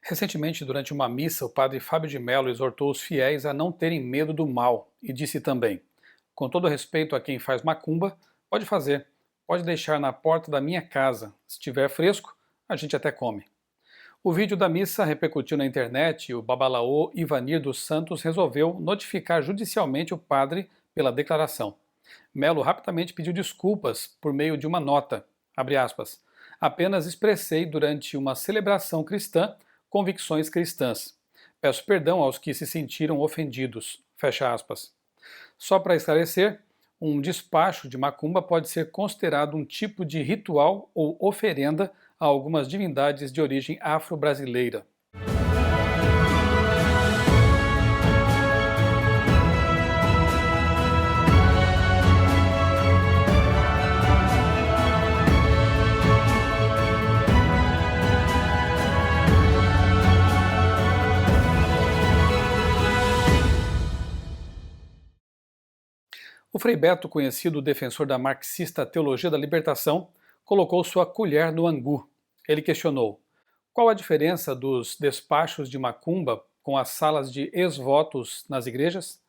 Recentemente, durante uma missa, o padre Fábio de Mello exortou os fiéis a não terem medo do mal e disse também: com todo respeito a quem faz macumba, pode fazer, pode deixar na porta da minha casa. Se estiver fresco, a gente até come. O vídeo da missa repercutiu na internet e o babalaô Ivanir dos Santos resolveu notificar judicialmente o padre pela declaração. Melo rapidamente pediu desculpas por meio de uma nota, abre aspas, apenas expressei durante uma celebração cristã convicções cristãs. Peço perdão aos que se sentiram ofendidos, fecha aspas. Só para esclarecer, um despacho de macumba pode ser considerado um tipo de ritual ou oferenda a algumas divindades de origem afro-brasileira. O Frei Beto, conhecido defensor da marxista teologia da libertação, colocou sua colher no angu. Ele questionou: qual a diferença dos despachos de macumba com as salas de ex-votos nas igrejas?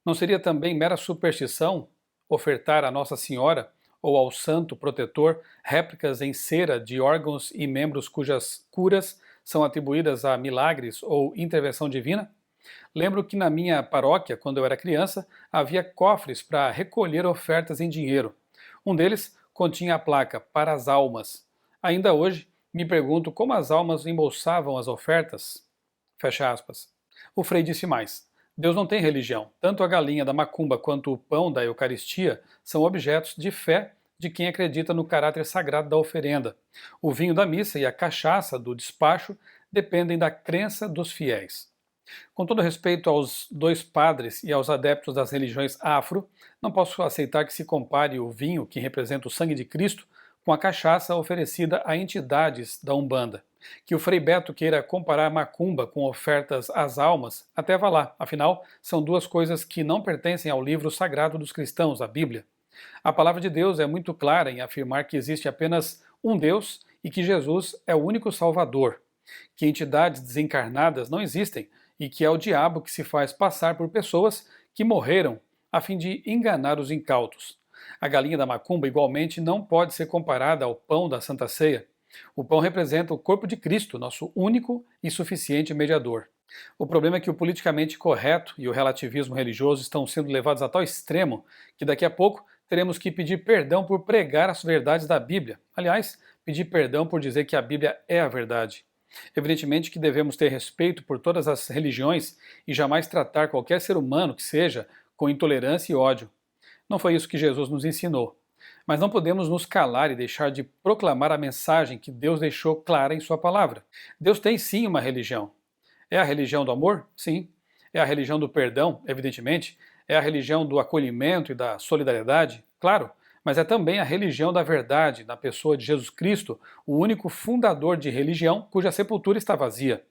Não seria também mera superstição ofertar a Nossa Senhora ou ao Santo Protetor réplicas em cera de órgãos e membros cujas curas são atribuídas a milagres ou intervenção divina? Lembro que na minha paróquia, quando eu era criança, havia cofres para recolher ofertas em dinheiro. Um deles continha a placa "Para as almas". Ainda hoje, me pergunto como as almas embolsavam as ofertas. Fecha aspas. O Frei disse mais: Deus não tem religião. Tanto a galinha da macumba quanto o pão da Eucaristia são objetos de fé de quem acredita no caráter sagrado da oferenda. O vinho da missa e a cachaça do despacho dependem da crença dos fiéis. Com todo respeito aos dois padres e aos adeptos das religiões afro, não posso aceitar que se compare o vinho, que representa o sangue de Cristo, com a cachaça oferecida a entidades da Umbanda. Que o Frei Beto queira comparar macumba com ofertas às almas, até vá lá, afinal, são duas coisas que não pertencem ao livro sagrado dos cristãos, a Bíblia. A palavra de Deus é muito clara em afirmar que existe apenas um Deus e que Jesus é o único Salvador, que entidades desencarnadas não existem e que é o diabo que se faz passar por pessoas que morreram a fim de enganar os incautos. A galinha da macumba, igualmente, não pode ser comparada ao pão da Santa Ceia. O pão representa o corpo de Cristo, nosso único e suficiente mediador. O problema é que o politicamente correto e o relativismo religioso estão sendo levados a tal extremo que daqui a pouco teremos que pedir perdão por pregar as verdades da Bíblia. Aliás, pedir perdão por dizer que a Bíblia é a verdade. Evidentemente que devemos ter respeito por todas as religiões e jamais tratar qualquer ser humano que seja com intolerância e ódio. Não foi isso que Jesus nos ensinou. Mas não podemos nos calar e deixar de proclamar a mensagem que Deus deixou clara em sua palavra. Deus tem sim uma religião. É a religião do amor? Sim. É a religião do perdão? Evidentemente. É a religião do acolhimento e da solidariedade? Claro. Mas é também a religião da verdade, na pessoa de Jesus Cristo, o único fundador de religião cuja sepultura está vazia.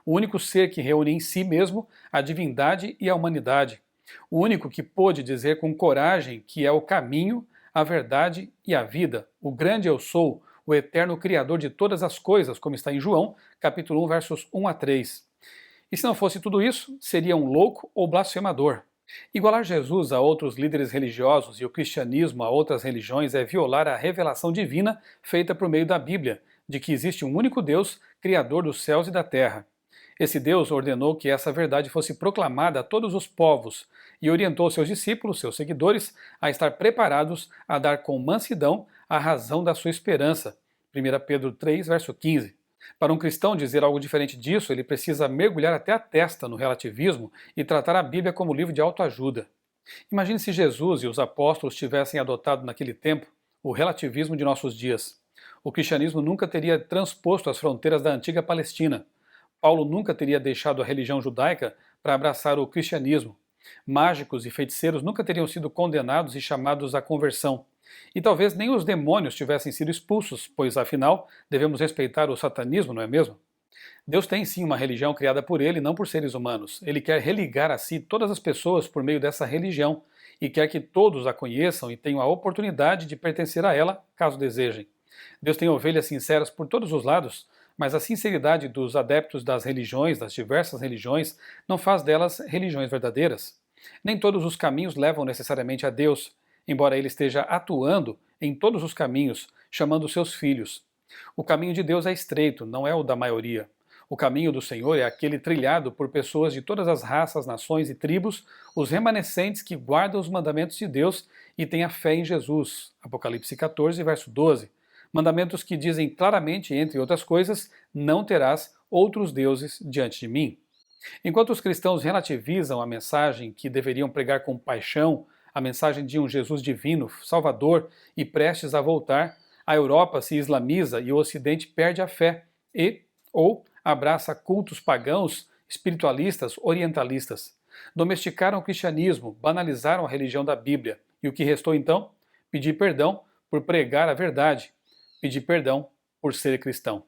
O único ser que reúne em si mesmo a divindade e a humanidade. O único que pôde dizer com coragem que é o caminho, a verdade e a vida. O grande eu sou, o eterno Criador de todas as coisas, como está em João, capítulo 1, versos 1 a 3. E se não fosse tudo isso, seria um louco ou blasfemador. Igualar Jesus a outros líderes religiosos e o cristianismo a outras religiões é violar a revelação divina feita por meio da Bíblia, de que existe um único Deus, Criador dos céus e da terra. Esse Deus ordenou que essa verdade fosse proclamada a todos os povos e orientou seus discípulos, seus seguidores, a estar preparados a dar com mansidão a razão da sua esperança. 1 Pedro 3, verso 15. Para um cristão dizer algo diferente disso, ele precisa mergulhar até a testa no relativismo e tratar a Bíblia como livro de autoajuda. Imagine se Jesus e os apóstolos tivessem adotado naquele tempo o relativismo de nossos dias. O cristianismo nunca teria transposto as fronteiras da antiga Palestina. Paulo nunca teria deixado a religião judaica para abraçar o cristianismo. Mágicos e feiticeiros nunca teriam sido condenados e chamados à conversão. E talvez nem os demônios tivessem sido expulsos, pois afinal devemos respeitar o satanismo, não é mesmo? Deus tem sim uma religião criada por ele, não por seres humanos. Ele quer religar a si todas as pessoas por meio dessa religião e quer que todos a conheçam e tenham a oportunidade de pertencer a ela, caso desejem. Deus tem ovelhas sinceras por todos os lados, Mas a sinceridade dos adeptos das religiões, das diversas religiões, não faz delas religiões verdadeiras. Nem todos os caminhos levam necessariamente a Deus, embora ele esteja atuando em todos os caminhos, chamando seus filhos. O caminho de Deus é estreito, não é o da maioria. O caminho do Senhor é aquele trilhado por pessoas de todas as raças, nações e tribos, os remanescentes que guardam os mandamentos de Deus e têm a fé em Jesus. Apocalipse 14, verso 12. Mandamentos que dizem claramente, entre outras coisas, não terás outros deuses diante de mim. Enquanto os cristãos relativizam a mensagem que deveriam pregar com paixão, a mensagem de um Jesus divino, salvador e prestes a voltar, a Europa se islamiza e o Ocidente perde a fé ou abraça cultos pagãos, espiritualistas, orientalistas. Domesticaram o cristianismo, banalizaram a religião da Bíblia. E o que restou então? Pedir perdão por pregar a verdade, pedir perdão por ser cristão.